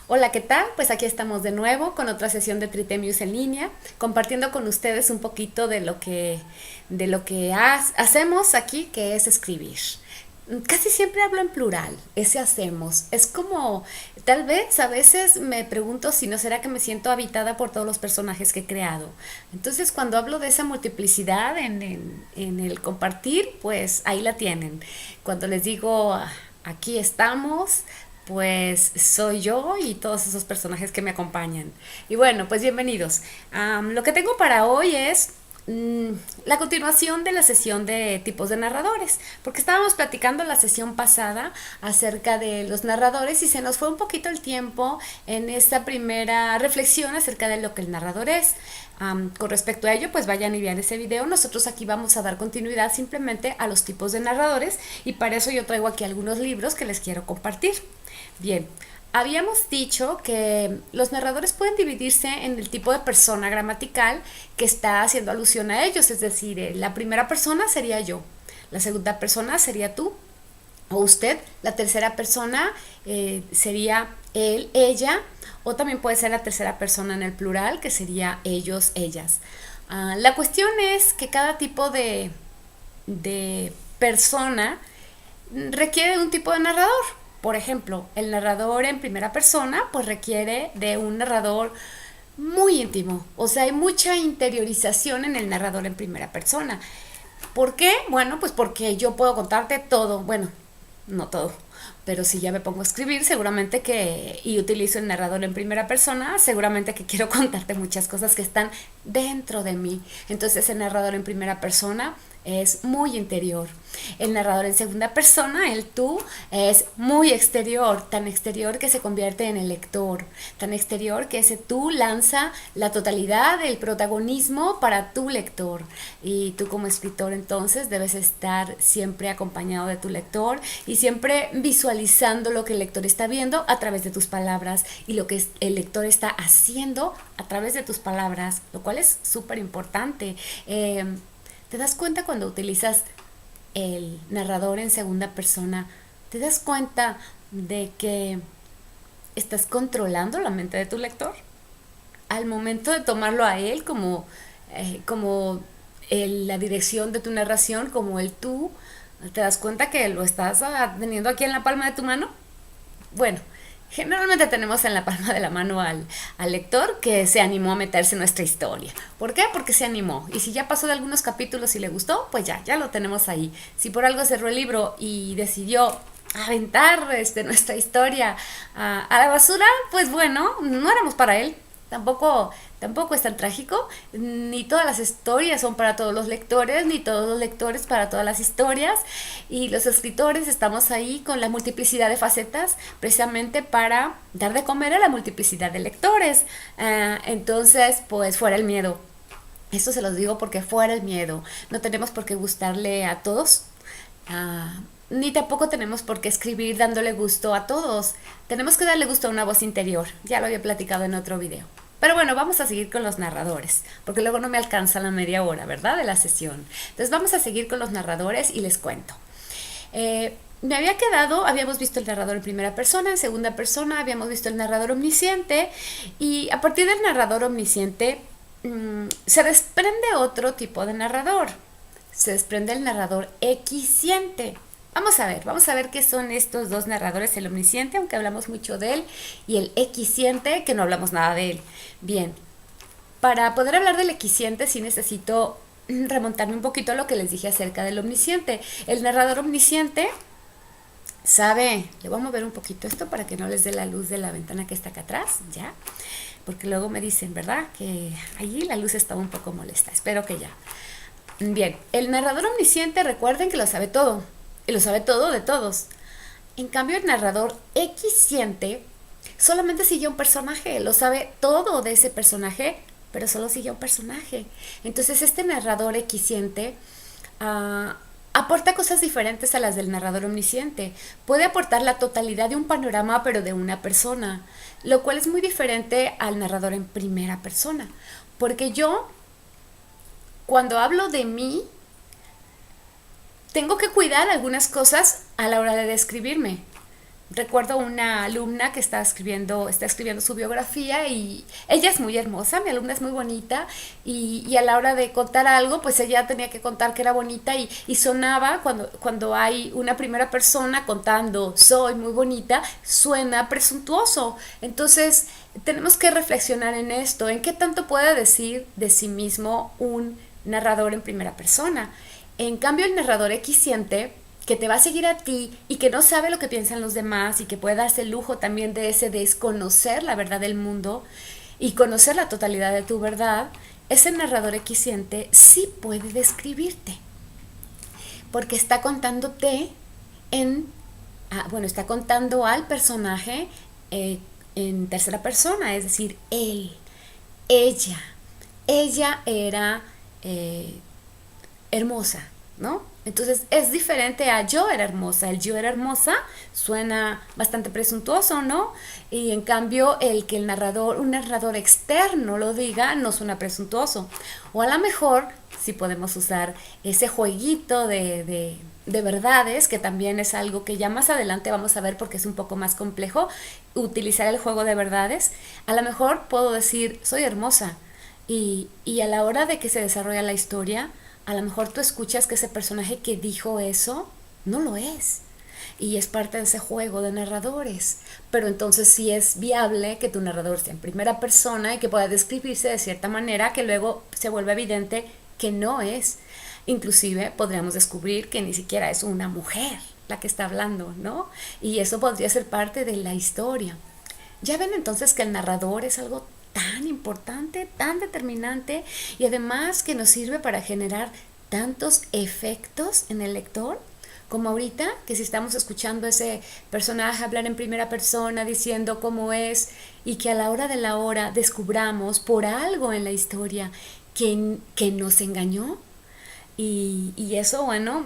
Hola, ¿qué tal? Pues aquí estamos de nuevo con otra sesión de Tritemius en línea, compartiendo con ustedes un poquito de lo que hacemos aquí, que es escribir. Casi siempre hablo en plural, ese hacemos. Es como, tal vez a veces me pregunto si no será que me siento habitada por todos los personajes que he creado. Entonces, cuando hablo de esa multiplicidad en el compartir, pues ahí la tienen. Cuando les digo, aquí estamos, pues soy yo y todos esos personajes que me acompañan. Y bueno, pues bienvenidos. Lo que tengo para hoy es la continuación de la sesión de tipos de narradores, porque estábamos platicando la sesión pasada acerca de los narradores y se nos fue un poquito el tiempo en esta primera reflexión acerca de lo que el narrador es. Con respecto a ello, pues vayan y vean ese video. Nosotros aquí vamos a dar continuidad simplemente a los tipos de narradores y para eso yo traigo aquí algunos libros que les quiero compartir. Bien, habíamos dicho que los narradores pueden dividirse en el tipo de persona gramatical que está haciendo alusión a ellos, es decir, la primera persona sería yo, la segunda persona sería tú o usted, la tercera persona sería él, ella, o también puede ser la tercera persona en el plural, que sería ellos, ellas. La cuestión es que cada tipo de persona requiere un tipo de narrador. Por ejemplo, el narrador en primera persona pues requiere de un narrador muy íntimo, o sea, hay mucha interiorización en el narrador en primera persona. ¿Por qué? Bueno, pues porque yo puedo contarte todo, bueno, no todo, pero si ya me pongo a escribir, seguramente que, y utilizo el narrador en primera persona, seguramente que quiero contarte muchas cosas que están dentro de mí. Entonces el narrador en primera persona es muy interior. El narrador en segunda persona, el tú, es muy exterior, tan exterior que se convierte en el lector, tan exterior que ese tú lanza la totalidad del protagonismo para tu lector. Y tú como escritor entonces debes estar siempre acompañado de tu lector y siempre visualizando lo que el lector está viendo a través de tus palabras y lo que el lector está haciendo a través de tus palabras, lo cual es súper importante. ¿Te das cuenta cuando utilizas el narrador en segunda persona? ¿Te das cuenta de que estás controlando la mente de tu lector? Al momento de tomarlo a él como la dirección de tu narración, como el tú, ¿te das cuenta que lo estás teniendo aquí en la palma de tu mano? Bueno, generalmente tenemos en la palma de la mano al lector que se animó a meterse en nuestra historia. ¿Por qué? Porque se animó. Y si ya pasó de algunos capítulos y le gustó, pues ya lo tenemos ahí. Si por algo cerró el libro y decidió aventar nuestra historia a la basura, pues bueno, no éramos para él. Tampoco es tan trágico, ni todas las historias son para todos los lectores, ni todos los lectores para todas las historias, y los escritores estamos ahí con la multiplicidad de facetas precisamente para dar de comer a la multiplicidad de lectores. Entonces, pues fuera el miedo. Esto se los digo porque fuera el miedo. No tenemos por qué gustarle a todos. Ni tampoco tenemos por qué escribir dándole gusto a todos. Tenemos que darle gusto a una voz interior. Ya lo había platicado en otro video. Pero bueno, vamos a seguir con los narradores, porque luego no me alcanza la media hora, ¿verdad? De la sesión. Entonces vamos a seguir con los narradores y les cuento. Me había quedado, habíamos visto el narrador en primera persona, en segunda persona habíamos visto el narrador omnisciente, y a partir del narrador omnisciente se desprende otro tipo de narrador. Se desprende el narrador equisciente. Vamos a ver qué son estos dos narradores, el omnisciente, aunque hablamos mucho de él, y el equisciente, que no hablamos nada de él. Bien, para poder hablar del equisciente sí necesito remontarme un poquito a lo que les dije acerca del omnisciente. El narrador omnisciente sabe, le voy a mover un poquito esto para que no les dé la luz de la ventana que está acá atrás, ya, porque luego me dicen, ¿verdad? Que allí la luz estaba un poco molesta, espero que ya. Bien, el narrador omnisciente, recuerden que lo sabe todo, y lo sabe todo de todos. En cambio, el narrador equisciente solamente sigue a un personaje, lo sabe todo de ese personaje, pero solo sigue a un personaje. Entonces, este narrador equisciente aporta cosas diferentes a las del narrador omnisciente. Puede aportar la totalidad de un panorama, pero de una persona, lo cual es muy diferente al narrador en primera persona. Porque yo, cuando hablo de mí, tengo que cuidar algunas cosas a la hora de describirme. recuerdo una alumna que está escribiendo su biografía y ella es muy hermosa, mi alumna es muy bonita y a la hora de contar algo, pues ella tenía que contar que era bonita y sonaba cuando hay una primera persona contando soy muy bonita, suena presuntuoso. Entonces tenemos que reflexionar en esto, en qué tanto puede decir de sí mismo un narrador en primera persona. En cambio, el narrador equisciente que te va a seguir a ti y que no sabe lo que piensan los demás y que puede darse el lujo también de ese desconocer la verdad del mundo y conocer la totalidad de tu verdad, ese narrador equisciente sí puede describirte, porque está contándote está contando al personaje en tercera persona, es decir, él, ella, ella era hermosa, ¿no? Entonces es diferente a yo era hermosa. El yo era hermosa suena bastante presuntuoso, ¿no? Y en cambio un narrador externo lo diga, no suena presuntuoso. O a lo mejor si podemos usar ese jueguito de verdades, que también es algo que ya más adelante vamos a ver porque es un poco más complejo, utilizar el juego de verdades. A lo mejor puedo decir, soy hermosa. Y a la hora de que se desarrolla la historia, a lo mejor tú escuchas que ese personaje que dijo eso no lo es. Y es parte de ese juego de narradores. Pero entonces sí es viable que tu narrador sea en primera persona y que pueda describirse de cierta manera que luego se vuelve evidente que no es. Inclusive podríamos descubrir que ni siquiera es una mujer la que está hablando, ¿no? Y eso podría ser parte de la historia. Ya ven entonces que el narrador es algo tan importante, tan determinante y además que nos sirve para generar tantos efectos en el lector, como ahorita, que si estamos escuchando a ese personaje hablar en primera persona diciendo cómo es y que a la hora de la hora descubramos por algo en la historia que nos engañó. Y eso, bueno,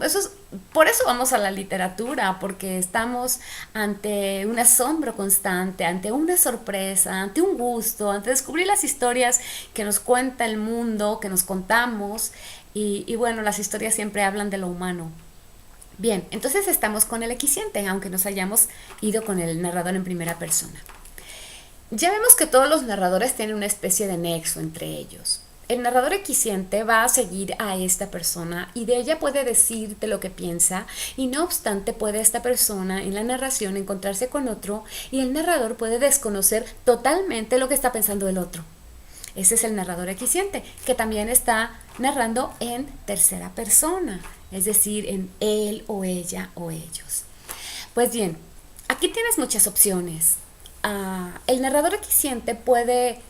por eso vamos a la literatura, porque estamos ante un asombro constante, ante una sorpresa, ante un gusto, ante descubrir las historias que nos cuenta el mundo, que nos contamos, y bueno, las historias siempre hablan de lo humano. Bien, entonces estamos con el equisciente, aunque nos hayamos ido con el narrador en primera persona. Ya vemos que todos los narradores tienen una especie de nexo entre ellos. El narrador equisciente va a seguir a esta persona y de ella puede decirte lo que piensa y no obstante puede esta persona en la narración encontrarse con otro y el narrador puede desconocer totalmente lo que está pensando el otro. Ese es el narrador equisciente, que también está narrando en tercera persona, es decir, en él o ella o ellos. Pues bien, aquí tienes muchas opciones. El narrador equisciente puede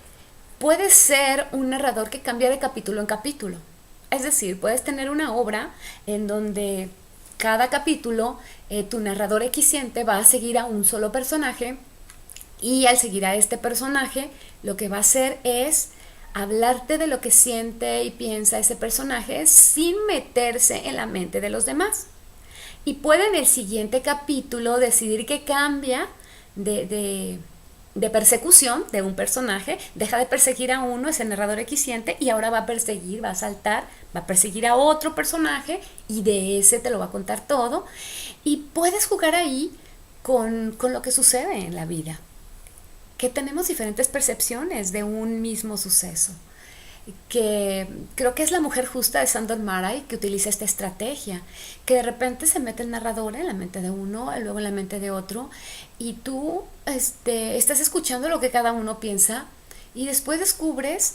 ser un narrador que cambia de capítulo en capítulo. Es decir, puedes tener una obra en donde cada capítulo tu narrador equisciente va a seguir a un solo personaje y al seguir a este personaje lo que va a hacer es hablarte de lo que siente y piensa ese personaje sin meterse en la mente de los demás. Y puede en el siguiente capítulo decidir que cambia de persecución de un personaje, deja de perseguir a uno, es el narrador equisciente, y ahora va a perseguir, va a saltar, va a perseguir a otro personaje y de ese te lo va a contar todo. Y puedes jugar ahí con lo que sucede en la vida, que tenemos diferentes percepciones de un mismo suceso. Que creo que es La mujer justa de Sandor Maray que utiliza esta estrategia, que de repente se mete el narrador en la mente de uno, luego en la mente de otro, y tú estás escuchando lo que cada uno piensa, y después descubres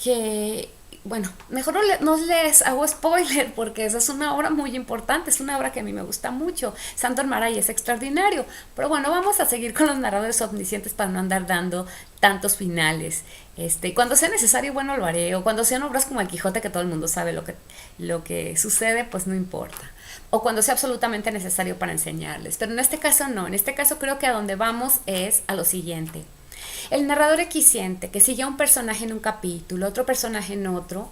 que, bueno, mejor no les hago spoiler porque esa es una obra muy importante, es una obra que a mí me gusta mucho. Sandor Maray es extraordinario, pero bueno, vamos a seguir con los narradores omniscientes para no andar dando tantos finales. Cuando sea necesario, bueno, lo haré, o cuando sean obras como El Quijote, que todo el mundo sabe lo que sucede, pues no importa, o cuando sea absolutamente necesario para enseñarles, pero en este caso no. En este caso creo que a donde vamos es a lo siguiente: el narrador equisciente, que sigue a un personaje en un capítulo, otro personaje en otro,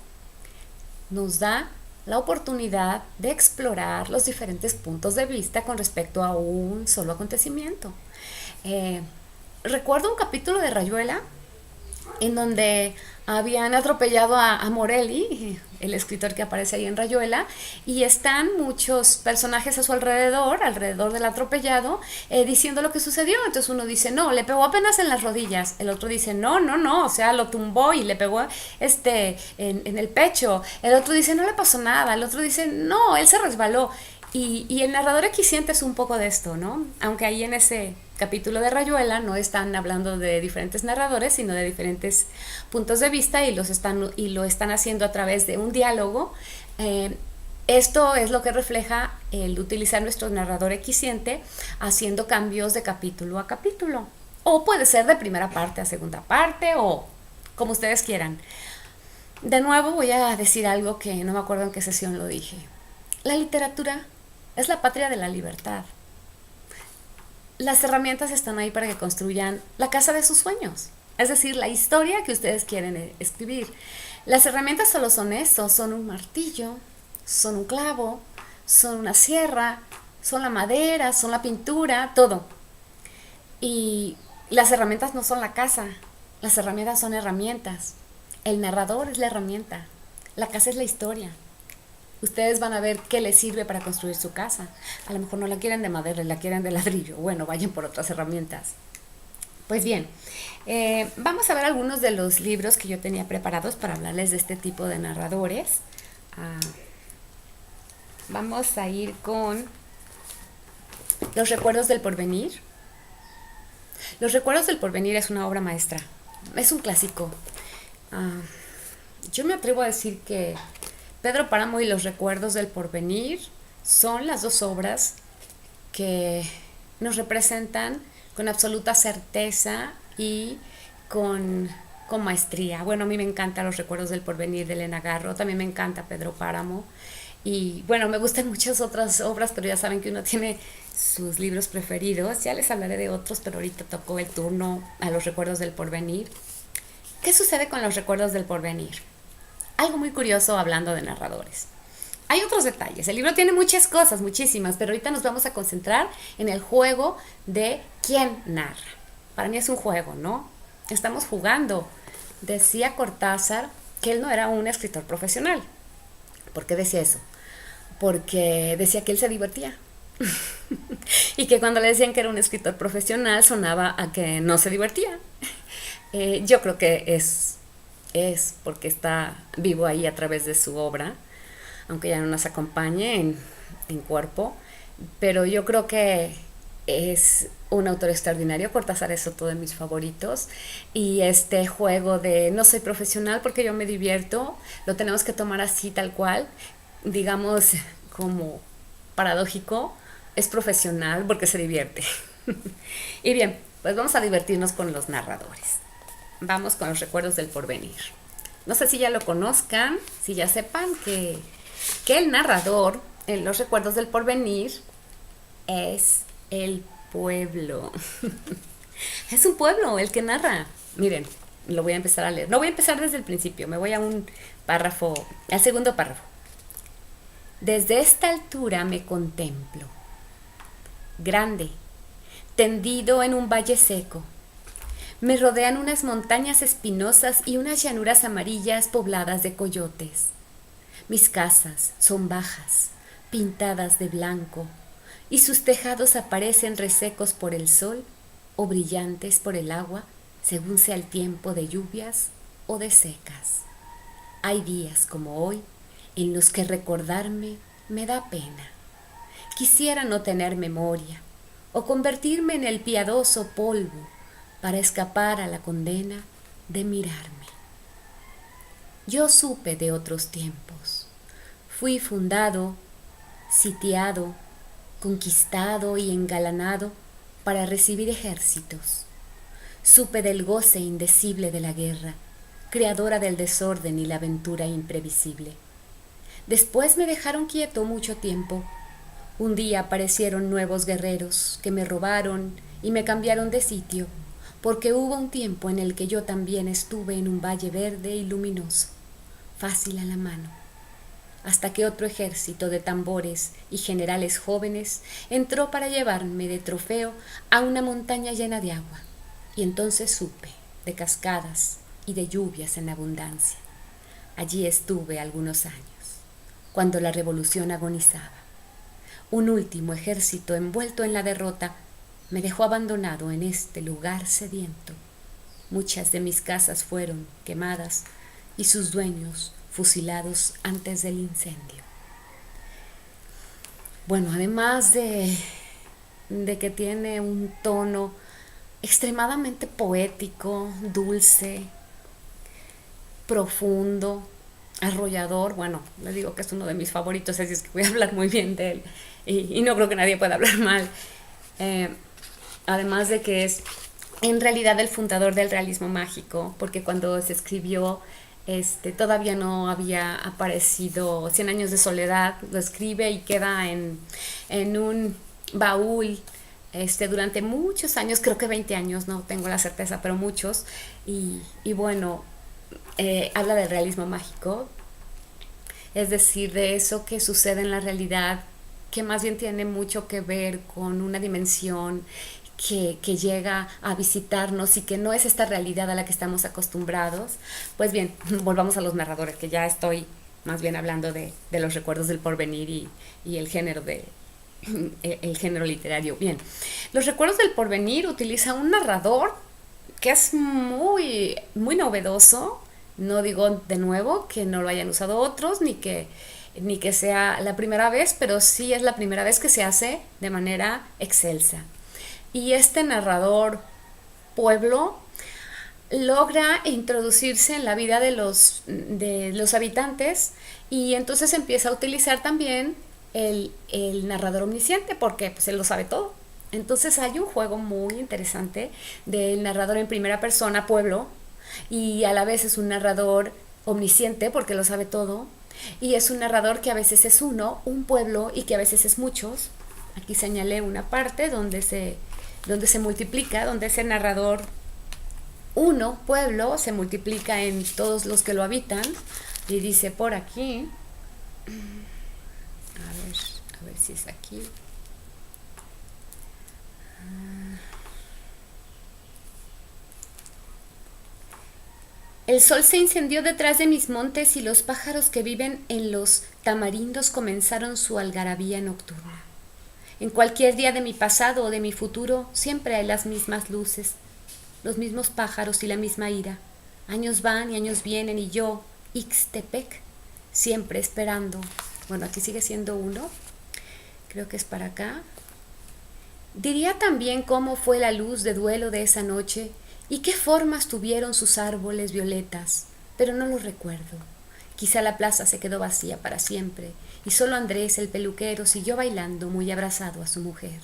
nos da la oportunidad de explorar los diferentes puntos de vista con respecto a un solo acontecimiento. Recuerdo un capítulo de Rayuela en donde habían atropellado a Morelli, el escritor que aparece ahí en Rayuela, y están muchos personajes a su alrededor del atropellado, diciendo lo que sucedió. Entonces uno dice, no, le pegó apenas en las rodillas. El otro dice, no, no, no, o sea, lo tumbó y le pegó en el pecho. El otro dice, no le pasó nada. El otro dice, no, él se resbaló. Y el narrador equisciente es un poco de esto, ¿no? Aunque ahí en ese capítulo de Rayuela no están hablando de diferentes narradores, sino de diferentes puntos de vista, y lo están haciendo a través de un diálogo. Esto es lo que refleja el utilizar nuestro narrador equisciente, haciendo cambios de capítulo a capítulo. O puede ser de primera parte a segunda parte, o como ustedes quieran. De nuevo voy a decir algo que no me acuerdo en qué sesión lo dije. La literatura es la patria de la libertad. Las herramientas están ahí para que construyan la casa de sus sueños, es decir, la historia que ustedes quieren escribir. Las herramientas solo son eso, son un martillo, son un clavo, son una sierra, son la madera, son la pintura, todo. Y las herramientas no son la casa, las herramientas son herramientas. El narrador es la herramienta, la casa es la historia. Ustedes van a ver qué les sirve para construir su casa. A lo mejor no la quieren de madera, la quieren de ladrillo. Bueno, vayan por otras herramientas. Pues bien, vamos a ver algunos de los libros que yo tenía preparados para hablarles de este tipo de narradores. Vamos a ir con Los recuerdos del porvenir. Los recuerdos del porvenir es una obra maestra. Es un clásico. Yo me atrevo a decir que Pedro Páramo y Los recuerdos del porvenir son las dos obras que nos representan con absoluta certeza y con maestría. Bueno, a mí me encantan Los recuerdos del porvenir de Elena Garro, también me encanta Pedro Páramo, y bueno, me gustan muchas otras obras, pero ya saben que uno tiene sus libros preferidos. Ya les hablaré de otros, pero ahorita tocó el turno a Los recuerdos del porvenir. ¿Qué sucede con Los recuerdos del porvenir? Algo muy curioso hablando de narradores. Hay otros detalles. El libro tiene muchas cosas, muchísimas, pero ahorita nos vamos a concentrar en el juego de quién narra. Para mí es un juego, ¿no? Estamos jugando. Decía Cortázar que él no era un escritor profesional. ¿Por qué decía eso? Porque decía que él se divertía. Y que cuando le decían que era un escritor profesional sonaba a que no se divertía. Yo creo que es porque está vivo ahí a través de su obra, aunque ya no nos acompañe en cuerpo, pero yo creo que es un autor extraordinario. Cortázar es otro de mis favoritos, y este juego de no soy profesional porque yo me divierto, lo tenemos que tomar así tal cual, digamos como paradójico, es profesional porque se divierte. Y bien, pues vamos a divertirnos con los narradores. Vamos con Los recuerdos del porvenir. No sé si ya lo conozcan, si ya sepan que el narrador en Los recuerdos del porvenir es el pueblo. Es un pueblo el que narra. Miren, lo voy a empezar a leer. No voy a empezar desde el principio, me voy a un párrafo, al segundo párrafo. Desde esta altura me contemplo, grande, tendido en un valle seco. Me rodean unas montañas espinosas y unas llanuras amarillas pobladas de coyotes. Mis casas son bajas, pintadas de blanco, y sus tejados aparecen resecos por el sol o brillantes por el agua, según sea el tiempo de lluvias o de secas. Hay días como hoy en los que recordarme me da pena. Quisiera no tener memoria o convertirme en el piadoso polvo para escapar a la condena de mirarme. Yo supe de otros tiempos. Fui fundado, sitiado, conquistado y engalanado para recibir ejércitos. Supe del goce indecible de la guerra, creadora del desorden y la aventura imprevisible. Después me dejaron quieto mucho tiempo. Un día aparecieron nuevos guerreros que me robaron y me cambiaron de sitio, porque hubo un tiempo en el que yo también estuve en un valle verde y luminoso, fácil a la mano, hasta que otro ejército de tambores y generales jóvenes entró para llevarme de trofeo a una montaña llena de agua, y entonces supe de cascadas y de lluvias en abundancia. Allí estuve algunos años, cuando la revolución agonizaba. Un último ejército envuelto en la derrota me dejó abandonado en este lugar sediento. Muchas de mis casas fueron quemadas y sus dueños fusilados antes del incendio. Bueno, además de que tiene un tono extremadamente poético, dulce, profundo, arrollador. Bueno, le digo que es uno de mis favoritos, así es que voy a hablar muy bien de él. Y no creo que nadie pueda hablar mal. Eh, Además de que es en realidad el fundador del realismo mágico, porque cuando se escribió, todavía no había aparecido Cien años de soledad. Lo escribe y queda en un baúl durante muchos años, creo que 20 años, no tengo la certeza, pero muchos. Y bueno, habla del realismo mágico, es decir, de eso que sucede en la realidad, que más bien tiene mucho que ver con una dimensión que llega a visitarnos y que no es esta realidad a la que estamos acostumbrados. Pues bien, volvamos a los narradores, que ya estoy más bien hablando de los recuerdos del porvenir y el género el género literario. Bien, los recuerdos del porvenir utiliza un narrador que es muy novedoso. No digo de nuevo que no lo hayan usado otros, ni que sea la primera vez, pero sí es la primera vez que se hace de manera excelsa. Y este narrador pueblo logra introducirse en la vida de los habitantes, y entonces empieza a utilizar también el narrador omnisciente, porque pues él lo sabe todo. Entonces hay un juego muy interesante del narrador en primera persona, pueblo, y a la vez es un narrador omnisciente porque lo sabe todo, y es un narrador que a veces es un pueblo, y que a veces es muchos. Aquí señalé una parte donde se multiplica, donde ese narrador uno, pueblo, se multiplica en todos los que lo habitan, y dice por aquí, a ver si es aquí. El sol se incendió detrás de mis montes, y los pájaros que viven en los tamarindos comenzaron su algarabía nocturna. En cualquier día de mi pasado o de mi futuro siempre hay las mismas luces, los mismos pájaros y la misma ira. Años van y años vienen, y yo, Ixtepec, siempre esperando. Bueno, aquí sigue siendo uno, creo que es para acá. Diría también cómo fue la luz de duelo de esa noche y qué formas tuvieron sus árboles violetas, pero no lo recuerdo. Quizá la plaza se quedó vacía para siempre y solo Andrés, el peluquero, siguió bailando muy abrazado a su mujer.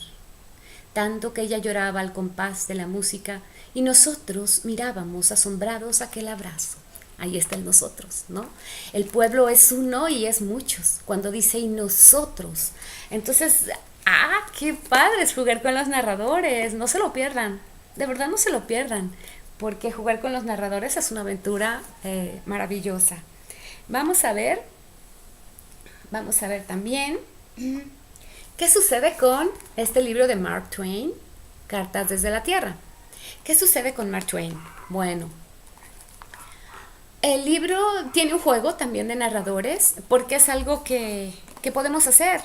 Tanto que ella lloraba al compás de la música y nosotros mirábamos asombrados aquel abrazo. Ahí está el nosotros, ¿no? El pueblo es uno y es muchos, cuando dice y nosotros. Entonces, qué padre es jugar con los narradores, no se lo pierdan, de verdad no se lo pierdan, porque jugar con los narradores es una aventura maravillosa. Vamos a ver también qué sucede con este libro de Mark Twain, Cartas desde la Tierra. ¿Qué sucede con Mark Twain? Bueno, el libro tiene un juego también de narradores, porque es algo que podemos hacer.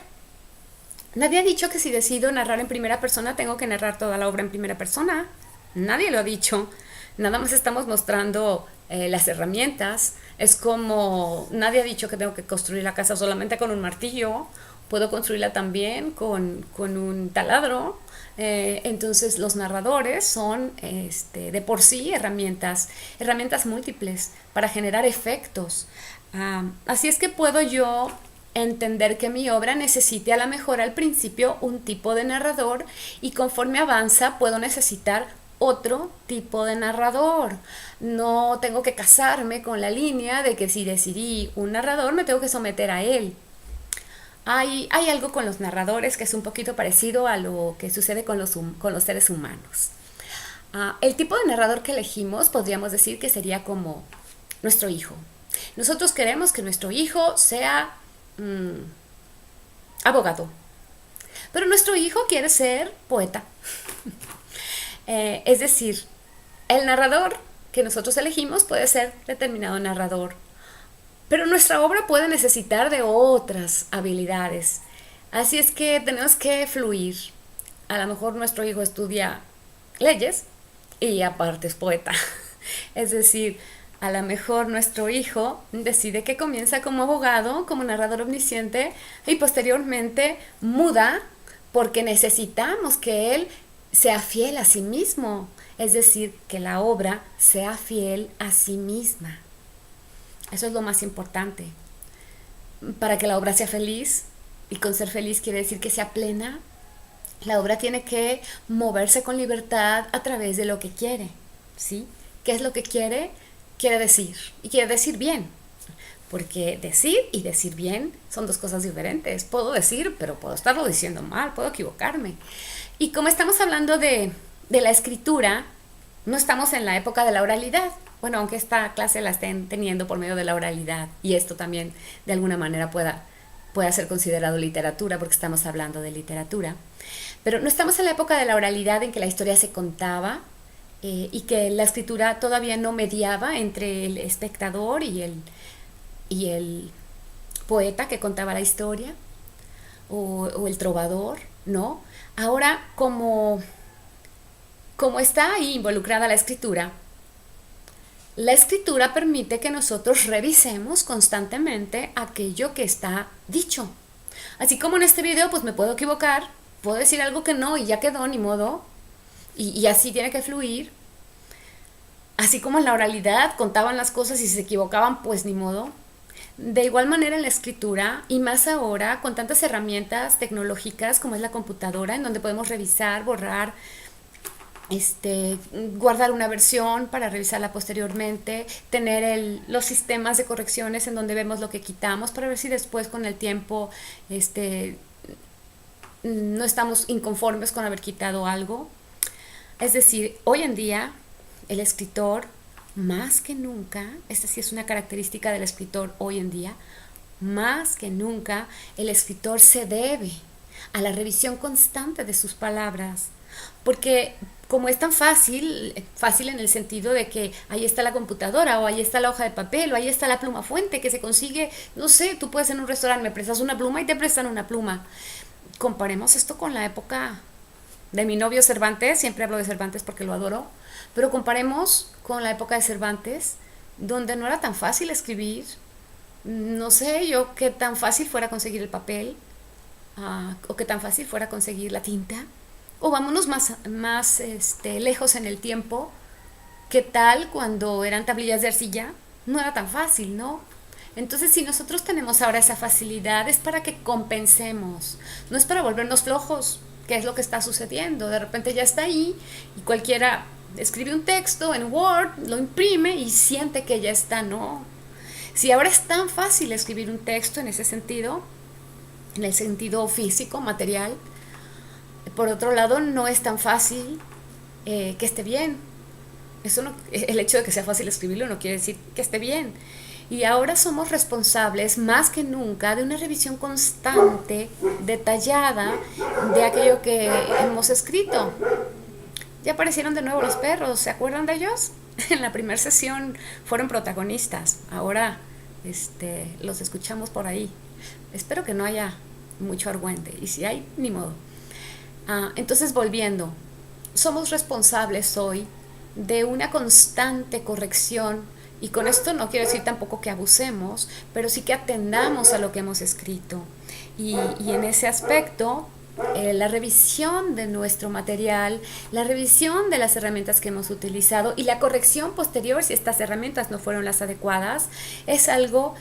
Nadie ha dicho que si decido narrar en primera persona tengo que narrar toda la obra en primera persona. Nadie lo ha dicho. Nada más estamos mostrando las herramientas. Es como nadie ha dicho que tengo que construir la casa solamente con un martillo. Puedo construirla también con un taladro. Entonces los narradores son de por sí herramientas múltiples para generar efectos. Así es que puedo yo entender que mi obra necesite a lo mejor al principio un tipo de narrador, y conforme avanza puedo necesitar otro tipo de narrador. No tengo que casarme con la línea de que si decidí un narrador me tengo que someter a él. Hay algo con los narradores que es un poquito parecido a lo que sucede con los seres humanos. El tipo de narrador que elegimos podríamos decir que sería como nuestro hijo. Nosotros queremos que nuestro hijo sea abogado, pero nuestro hijo quiere ser poeta. Es decir, el narrador que nosotros elegimos puede ser determinado narrador. Pero nuestra obra puede necesitar de otras habilidades. Así es que tenemos que fluir. A lo mejor nuestro hijo estudia leyes y aparte es poeta. Es decir, a lo mejor nuestro hijo decide que comienza como abogado, como narrador omnisciente y posteriormente muda porque necesitamos que él sea fiel a sí mismo. Es decir, que la obra sea fiel a sí misma. Eso es lo más importante. Para que la obra sea feliz, y con ser feliz quiere decir que sea plena, la obra tiene que moverse con libertad a través de lo que quiere, ¿sí? ¿Qué es lo que quiere? Quiere decir, y quiere decir bien, porque decir y decir bien son dos cosas diferentes. Puedo decir, pero puedo estarlo diciendo mal, puedo equivocarme. Y como estamos hablando de la escritura, no estamos en la época de la oralidad. Bueno, aunque esta clase la estén teniendo por medio de la oralidad, y esto también de alguna manera pueda ser considerado literatura, porque estamos hablando de literatura. Pero no estamos en la época de la oralidad en que la historia se contaba y que la escritura todavía no mediaba entre el espectador y el poeta que contaba la historia o el trovador, ¿no? Ahora, como está ahí involucrada la escritura permite que nosotros revisemos constantemente aquello que está dicho. Así como en este video, pues me puedo equivocar, puedo decir algo que no y ya quedó, ni modo, y así tiene que fluir. Así como en la oralidad contaban las cosas y si se equivocaban, pues ni modo. De igual manera en la escritura, y más ahora con tantas herramientas tecnológicas como es la computadora, en donde podemos revisar, borrar, guardar una versión para revisarla posteriormente, tener los sistemas de correcciones en donde vemos lo que quitamos para ver si después con el tiempo no estamos inconformes con haber quitado algo. Es decir, hoy en día el escritor, más que nunca, esta sí es una característica del escritor hoy en día, más que nunca el escritor se debe a la revisión constante de sus palabras, porque como es tan fácil en el sentido de que ahí está la computadora o ahí está la hoja de papel o ahí está la pluma fuente que se consigue, no sé, tú puedes en un restaurante, me prestas una pluma y te prestan una pluma. Comparemos esto con la época de mi novio Cervantes, siempre hablo de Cervantes porque lo adoro, pero comparemos con la época de Cervantes, donde no era tan fácil escribir, no sé yo qué tan fácil fuera conseguir el papel, o qué tan fácil fuera conseguir la tinta, o vámonos más lejos en el tiempo, qué tal cuando eran tablillas de arcilla, no era tan fácil, ¿no? Entonces, si nosotros tenemos ahora esa facilidad, es para que compensemos, no es para volvernos flojos, que es lo que está sucediendo. De repente ya está ahí y cualquiera escribe un texto en Word, lo imprime y siente que ya está, ¿no? Si ahora es tan fácil escribir un texto en ese sentido, en el sentido físico, material, por otro lado, no es tan fácil que esté bien. Eso no, el hecho de que sea fácil escribirlo no quiere decir que esté bien. Y ahora somos responsables más que nunca de una revisión constante, detallada, de aquello que hemos escrito. Ya aparecieron de nuevo los perros, ¿se acuerdan de ellos? En la primera sesión fueron protagonistas, ahora los escuchamos por ahí. Espero que no haya mucho argüente, y si hay, ni modo. Entonces, volviendo, somos responsables hoy de una constante corrección, y con esto no quiero decir tampoco que abusemos, pero sí que atendamos a lo que hemos escrito. Y en ese aspecto, la revisión de nuestro material, la revisión de las herramientas que hemos utilizado y la corrección posterior si estas herramientas no fueron las adecuadas, es algo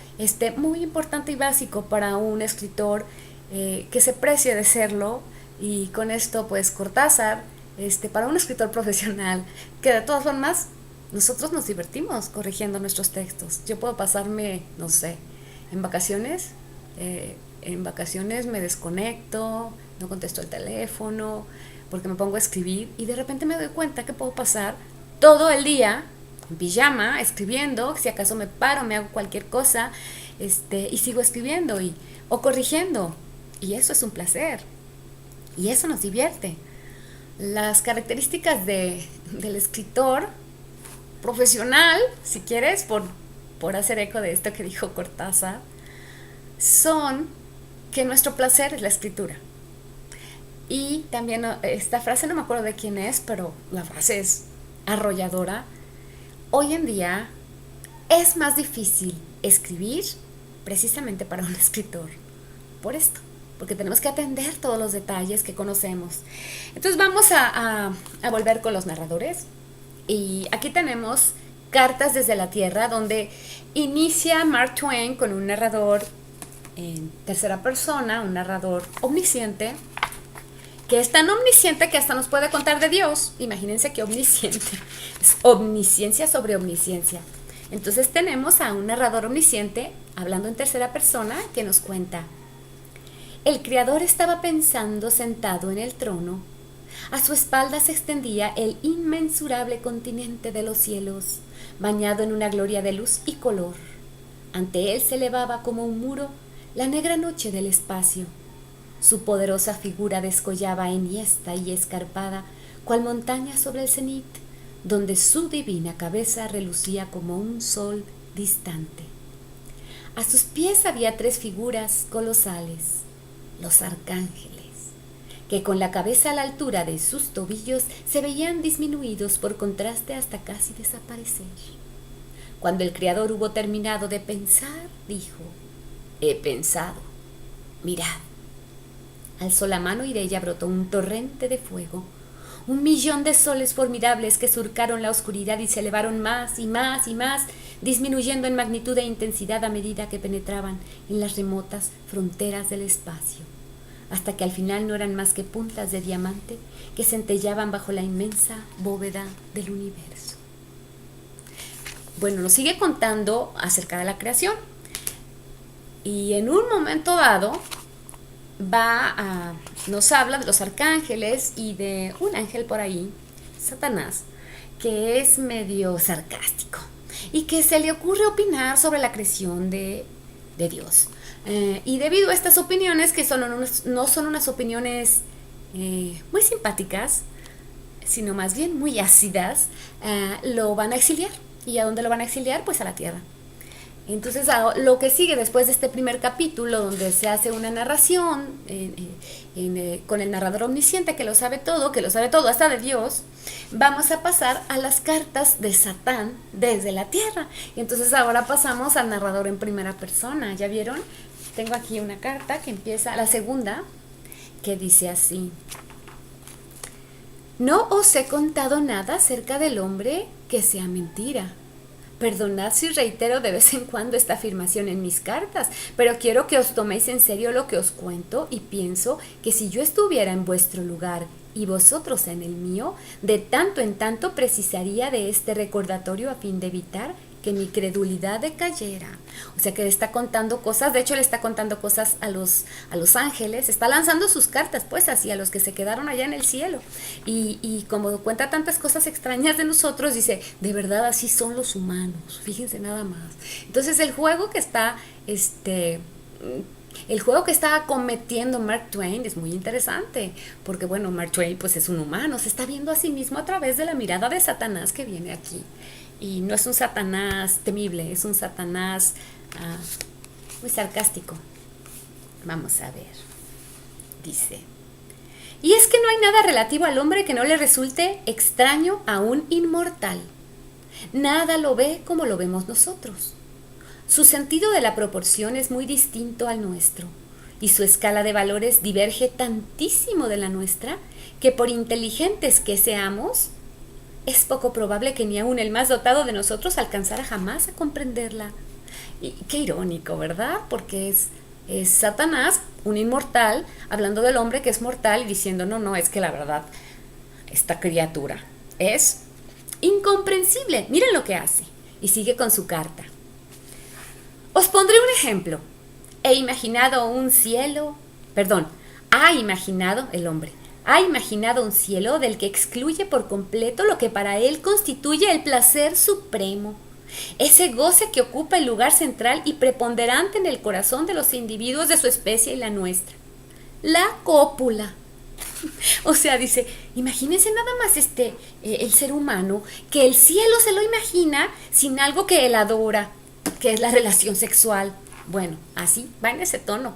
muy importante y básico para un escritor que se precie de serlo. Y con esto, pues, Cortázar, para un escritor profesional, que de todas formas nosotros nos divertimos corrigiendo nuestros textos. Yo puedo pasarme, no sé, en vacaciones me desconecto, no contesto el teléfono, porque me pongo a escribir y de repente me doy cuenta que puedo pasar todo el día en pijama escribiendo, si acaso me paro, me hago cualquier cosa, y sigo escribiendo o corrigiendo. Y eso es un placer. Y eso nos divierte. Las características del escritor profesional, si quieres, por por hacer eco de esto que dijo Cortázar, son que nuestro placer es la escritura. Y también esta frase, no me acuerdo de quién es, pero la frase es arrolladora. Hoy en día es más difícil escribir precisamente para un escritor. Por esto, porque tenemos que atender todos los detalles que conocemos. Entonces vamos a volver con los narradores. Y aquí tenemos Cartas desde la Tierra, donde inicia Mark Twain con un narrador en tercera persona, un narrador omnisciente, que es tan omnisciente que hasta nos puede contar de Dios. Imagínense qué omnisciente. Es omnisciencia sobre omnisciencia. Entonces tenemos a un narrador omnisciente hablando en tercera persona que nos cuenta: el Creador estaba pensando sentado en el trono. A su espalda se extendía el inmensurable continente de los cielos, bañado en una gloria de luz y color. Ante él se elevaba como un muro la negra noche del espacio. Su poderosa figura descollaba enhiesta y escarpada, cual montaña sobre el cenit, donde su divina cabeza relucía como un sol distante. A sus pies había 3 figuras colosales, los arcángeles, que con la cabeza a la altura de sus tobillos se veían disminuidos por contraste hasta casi desaparecer. Cuando el Creador hubo terminado de pensar, dijo: he pensado, mirad. Alzó la mano y de ella brotó un torrente de fuego, 1.000.000 de soles formidables que surcaron la oscuridad y se elevaron más y más y más, disminuyendo en magnitud e intensidad a medida que penetraban en las remotas fronteras del espacio, hasta que al final no eran más que puntas de diamante que centellaban bajo la inmensa bóveda del universo. Bueno, nos sigue contando acerca de la creación, y en un momento dado nos habla de los arcángeles y de un ángel por ahí, Satanás, que es medio sarcástico y que se le ocurre opinar sobre la creación de Dios. Y debido a estas opiniones, que no son unas opiniones muy simpáticas, sino más bien muy ácidas, lo van a exiliar. ¿Y a dónde lo van a exiliar? Pues a la tierra. Entonces, lo que sigue después de este primer capítulo, donde se hace una narración con el narrador omnisciente que lo sabe todo hasta de Dios, vamos a pasar a las cartas de Satán desde la tierra. Y entonces ahora pasamos al narrador en primera persona. ¿Ya vieron? Tengo aquí una carta que empieza, la segunda, que dice así: no os he contado nada acerca del hombre que sea mentira. Perdonad si reitero de vez en cuando esta afirmación en mis cartas, pero quiero que os toméis en serio lo que os cuento, y pienso que si yo estuviera en vuestro lugar y vosotros en el mío, de tanto en tanto precisaría de este recordatorio a fin de evitar que mi credulidad decayera. O sea que le está contando cosas, de hecho le está contando cosas a los ángeles, está lanzando sus cartas pues así a los que se quedaron allá en el cielo, y como cuenta tantas cosas extrañas de nosotros, dice: de verdad así son los humanos, fíjense nada más. Entonces el juego que está cometiendo Mark Twain es muy interesante, porque bueno, Mark Twain pues es un humano, se está viendo a sí mismo a través de la mirada de Satanás que viene aquí. Y no es un Satanás temible, es un Satanás muy sarcástico. Vamos a ver. Dice: y es que no hay nada relativo al hombre que no le resulte extraño a un inmortal. Nada lo ve como lo vemos nosotros. Su sentido de la proporción es muy distinto al nuestro, y su escala de valores diverge tantísimo de la nuestra que, por inteligentes que seamos, es poco probable que ni aun el más dotado de nosotros alcanzara jamás a comprenderla. Y qué irónico, ¿verdad? Porque es Satanás, un inmortal, hablando del hombre que es mortal y diciendo: no, es que la verdad, esta criatura es incomprensible. Miren lo que hace. Y sigue con su carta. Os pondré un ejemplo. Ha imaginado un cielo del que excluye por completo lo que para él constituye el placer supremo, ese goce que ocupa el lugar central y preponderante en el corazón de los individuos de su especie y la nuestra: la cópula. O sea, dice, imagínense nada más el ser humano, que el cielo se lo imagina sin algo que él adora. que es la relación sexual. Bueno, así, va en ese tono.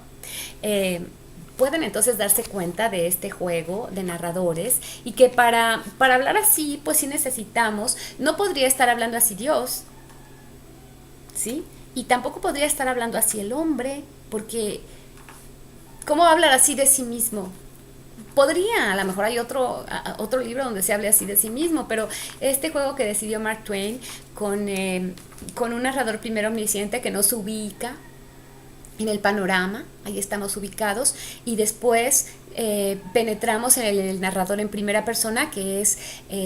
Pueden entonces darse cuenta de este juego de narradores y que para hablar así, pues sí necesitamos, no podría estar hablando así Dios, ¿sí? Y tampoco podría estar hablando así el hombre, porque ¿cómo va a hablar así de sí mismo? Podría, a lo mejor hay otro libro donde se hable así de sí mismo, pero este juego que decidió Mark Twain con un narrador primero omnisciente que nos ubica en el panorama, ahí estamos ubicados, y después penetramos en el narrador en primera persona, que es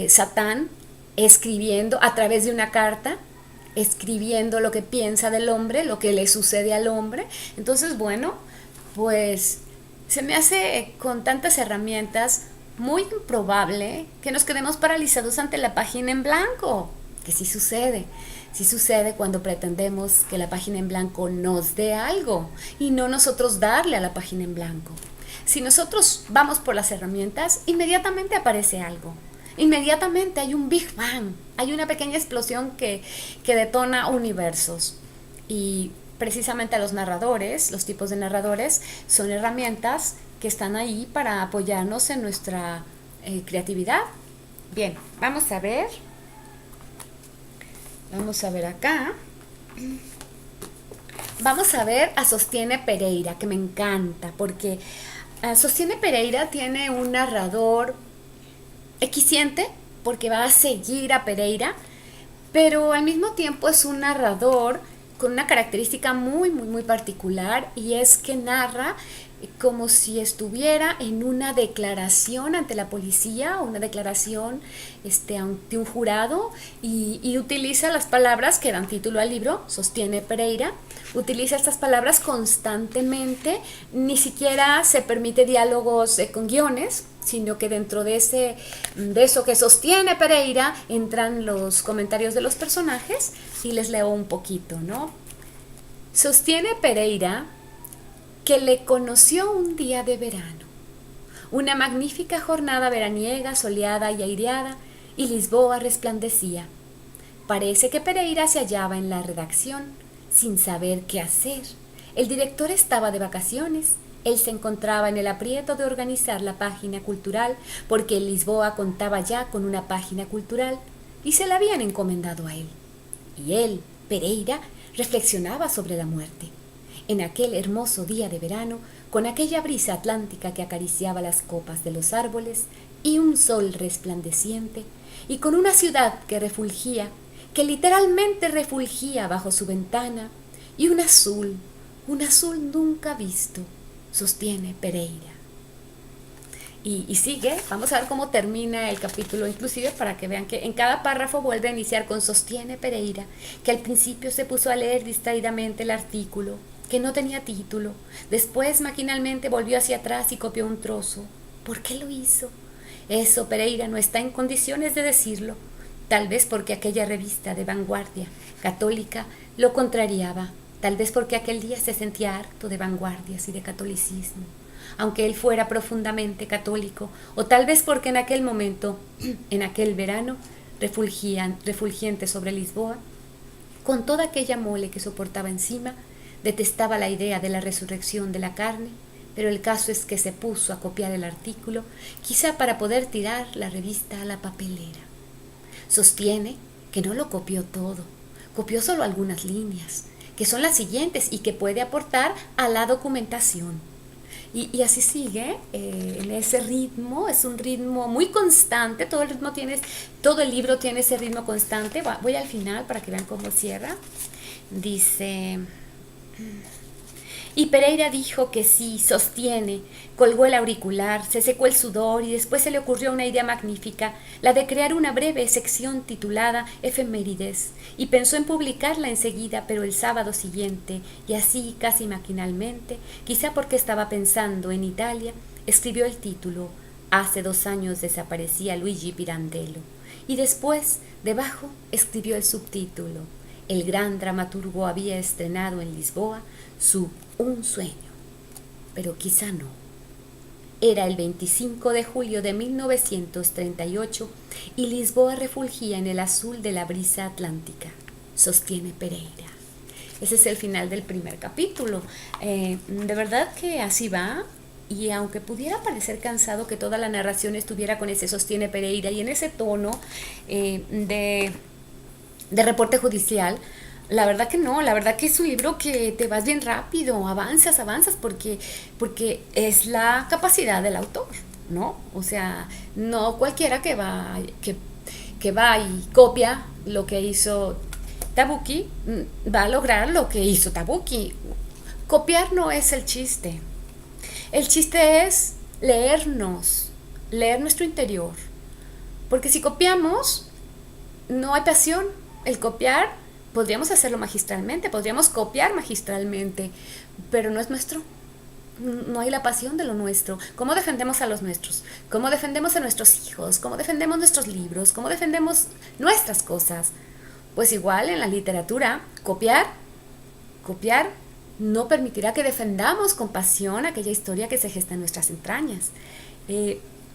Satán, escribiendo a través de una carta, escribiendo lo que piensa del hombre, lo que le sucede al hombre. Entonces, bueno, pues se me hace con tantas herramientas muy improbable que nos quedemos paralizados ante la página en blanco, que sí sucede. Sí sucede cuando pretendemos que la página en blanco nos dé algo y no nosotros darle a la página en blanco. Si nosotros vamos por las herramientas, inmediatamente aparece algo. Inmediatamente hay un Big Bang, hay una pequeña explosión que detona universos. Y precisamente los narradores, los tipos de narradores, son herramientas que están ahí para apoyarnos en nuestra creatividad. Bien, vamos a ver. Vamos a ver acá. Vamos a ver a Sostiene Pereira, que me encanta, porque Sostiene Pereira tiene un narrador eficiente, porque va a seguir a Pereira, pero al mismo tiempo es un narrador con una característica muy, muy, muy particular, y es que narra como si estuviera en una declaración ante la policía o una declaración ante un jurado, y utiliza las palabras que dan título al libro, Sostiene Pereira, utiliza estas palabras constantemente, ni siquiera se permite diálogos con guiones, sino que dentro de eso que sostiene Pereira entran los comentarios de los personajes y les leo un poquito, ¿no? Sostiene Pereira que le conoció un día de verano, una magnífica jornada veraniega, soleada y aireada, y Lisboa resplandecía. Parece que Pereira se hallaba en la redacción, sin saber qué hacer. El director estaba de vacaciones. Él se encontraba en el aprieto de organizar la página cultural, porque Lisboa contaba ya con una página cultural y se la habían encomendado a él. Y él, Pereira, reflexionaba sobre la muerte. En aquel hermoso día de verano, con aquella brisa atlántica que acariciaba las copas de los árboles y un sol resplandeciente, y con una ciudad que refulgía, que literalmente refulgía bajo su ventana, y un azul nunca visto, sostiene Pereira. Y sigue, vamos a ver cómo termina el capítulo, inclusive para que vean que en cada párrafo vuelve a iniciar con Sostiene Pereira, que al principio se puso a leer distraídamente el artículo, que no tenía título, después maquinalmente volvió hacia atrás y copió un trozo. ¿Por qué lo hizo? Eso Pereira no está en condiciones de decirlo, tal vez porque aquella revista de vanguardia católica lo contrariaba, tal vez porque aquel día se sentía harto de vanguardias y de catolicismo, aunque él fuera profundamente católico, o tal vez porque en aquel momento, en aquel verano, refulgiente sobre Lisboa, con toda aquella mole que soportaba encima, detestaba la idea de la resurrección de la carne, pero el caso es que se puso a copiar el artículo, quizá para poder tirar la revista a la papelera. Sostiene que no lo copió todo, copió solo algunas líneas, que son las siguientes y que puede aportar a la documentación. Y así sigue en ese ritmo, es un ritmo muy constante, todo el libro tiene ese ritmo constante. Voy al final para que vean cómo cierra. Dice: y Pereira dijo que sí, sostiene, colgó el auricular, se secó el sudor y después se le ocurrió una idea magnífica, la de crear una breve sección titulada Efemérides, y pensó en publicarla enseguida, pero el sábado siguiente, y así casi maquinalmente, quizá porque estaba pensando en Italia, escribió el título Hace 2 años desaparecía Luigi Pirandello, y después, debajo, escribió el subtítulo. El gran dramaturgo había estrenado en Lisboa Un sueño, pero quizá no. Era el 25 de julio de 1938 y Lisboa refulgía en el azul de la brisa atlántica, sostiene Pereira. Ese es el final del primer capítulo. De verdad que así va. Y aunque pudiera parecer cansado que toda la narración estuviera con ese sostiene Pereira y en ese tono de reporte judicial, la verdad que no, la verdad que es un libro que te vas bien rápido, avanzas, porque es la capacidad del autor, ¿no? O sea, no cualquiera que va y copia lo que hizo Tabuki va a lograr lo que hizo Tabuki. Copiar no es el chiste. El chiste es leer nuestro interior. Porque si copiamos, no hay pasión. El copiar, podríamos hacerlo magistralmente, podríamos copiar magistralmente, pero no es nuestro. No hay la pasión de lo nuestro. ¿Cómo defendemos a los nuestros? ¿Cómo defendemos a nuestros hijos? ¿Cómo defendemos nuestros libros? ¿Cómo defendemos nuestras cosas? Pues igual en la literatura, copiar no permitirá que defendamos con pasión aquella historia que se gesta en nuestras entrañas.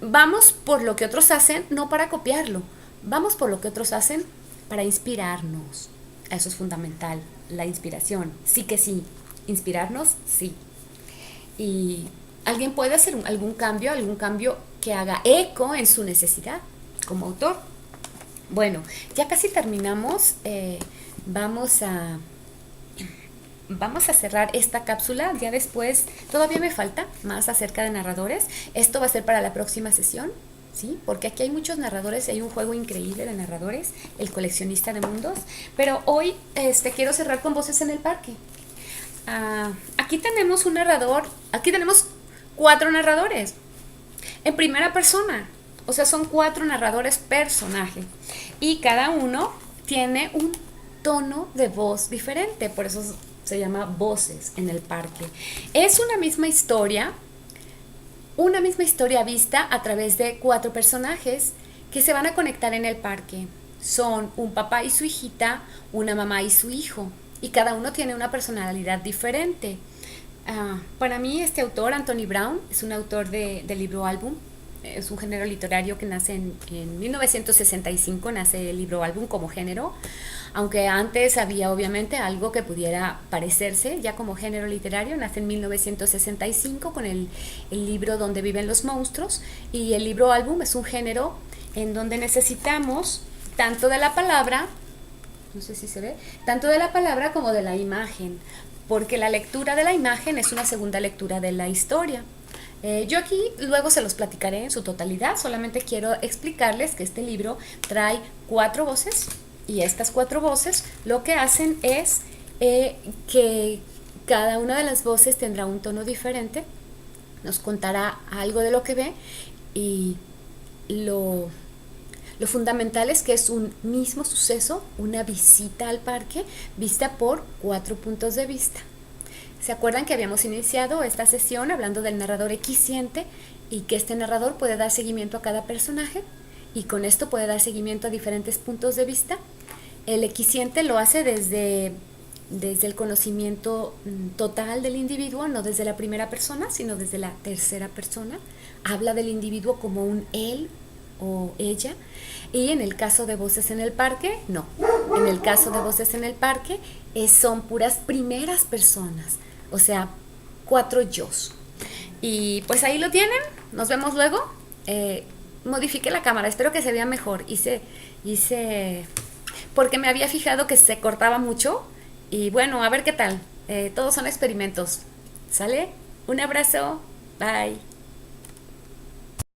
Vamos por lo que otros hacen, no para copiarlo. Vamos por lo que otros hacen para inspirarnos. Eso es fundamental, la inspiración. Sí que sí, inspirarnos, sí. Y alguien puede hacer algún cambio que haga eco en su necesidad como autor. Bueno, ya casi terminamos. Vamos a vamos a cerrar esta cápsula. Ya después, todavía me falta más acerca de narradores. Esto va a ser para la próxima sesión, ¿sí? Porque aquí hay muchos narradores y hay un juego increíble de narradores, El coleccionista de mundos. Pero hoy quiero cerrar con Voces en el parque. Aquí tenemos un narrador, aquí tenemos 4 narradores en primera persona. O sea, son 4 narradores personaje. Y cada uno tiene un tono de voz diferente. Por eso se llama Voces en el parque. Es una misma historia vista a través de 4 personajes que se van a conectar en el parque. Son un papá y su hijita, una mamá y su hijo. Y cada uno tiene una personalidad diferente. Para mí este autor, Anthony Brown, es un autor de libro álbum. Es un género literario que nace en 1965, nace el libro álbum como género, aunque antes había obviamente algo que pudiera parecerse ya como género literario. Nace en 1965 con el libro Donde viven los monstruos, y el libro álbum es un género en donde necesitamos tanto de la palabra, no sé si se ve, tanto de la palabra como de la imagen, porque la lectura de la imagen es una segunda lectura de la historia. Yo aquí luego se los platicaré en su totalidad, solamente quiero explicarles que este libro trae 4 voces, y estas 4 voces lo que hacen es que cada una de las voces tendrá un tono diferente, nos contará algo de lo que ve, y lo fundamental es que es un mismo suceso, una visita al parque, vista por 4 puntos de vista. ¿Se acuerdan que habíamos iniciado esta sesión hablando del narrador equisciente y que este narrador puede dar seguimiento a cada personaje y con esto puede dar seguimiento a diferentes puntos de vista? El equisciente lo hace desde el conocimiento total del individuo, no desde la primera persona, sino desde la tercera persona. Habla del individuo como un él o ella. Y en el caso de Voces en el parque, no. En el caso de Voces en el parque son puras primeras personas. O sea, 4 yos. Y pues ahí lo tienen. Nos vemos luego. Modifiqué la cámara. Espero que se vea mejor. Hice porque me había fijado que se cortaba mucho. Y bueno, a ver qué tal. Todos son experimentos. ¿Sale? Un abrazo. Bye.